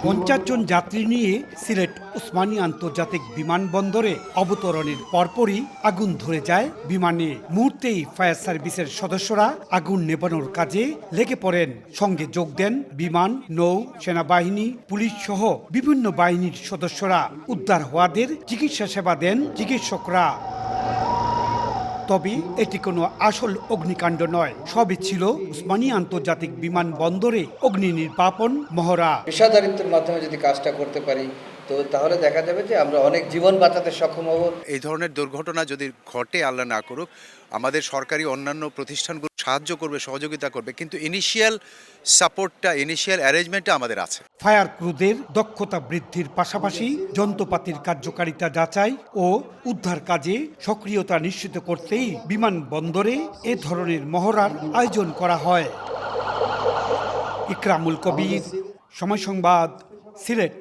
50 জন যাত্রী নিয়ে সিলেট ওসমানী আন্তর্জাতিক বিমানবন্দরে অবতরণের পরপরই আগুন ধরে যায় বিমানে। মুহূর্তেই ফায়ার সার্ভিসের সদস্যরা আগুন নেভানোর কাজে লেগে পড়েন। সঙ্গে যোগ দেন বিমান, নৌ, সেনাবাহিনী, পুলিশ সহ বিভিন্ন বাহিনীর সদস্যরা। উদ্ধার হওয়াদের চিকিৎসা সেবা দেন চিকিৎসকরা। তবে এটি কোনো আসল অগ্নিকাণ্ড নয়, সবই ছিল ওসমানী আন্তর্জাতিক বিমানবন্দরে অগ্নি নির্বাপন মহড়া। পেশাদারিত্বের মাধ্যমে যদি কাজটা করতে পারি তো তাহলে দেখা যাবে যে আমরা অনেক জীবন বাঁচাতে সক্ষম হব। এই ধরনের দুর্ঘটনা যদি ঘটে, আল্লাহ না করুক, আমাদের সরকারি অন্যান্য প্রতিষ্ঠানগুলো সাহায্য করবে, সহযোগিতা করবে, কিন্তু ইনিশিয়াল সাপোর্টটা, ইনিশিয়াল অ্যারেঞ্জমেন্টটা আমাদের আছে। ফায়ার ক্রুদের দক্ষতা বৃদ্ধির পাশাপাশি যন্ত্রপাতির কার্যকারিতা যাচাই ও উদ্ধার কাজে সক্রিয়তা নিশ্চিত করতেই বিমানবন্দরে এ ধরনের মহড়ার আয়োজন করা হয়। ইকরামুল কবির, সময় সংবাদ, সিলেট।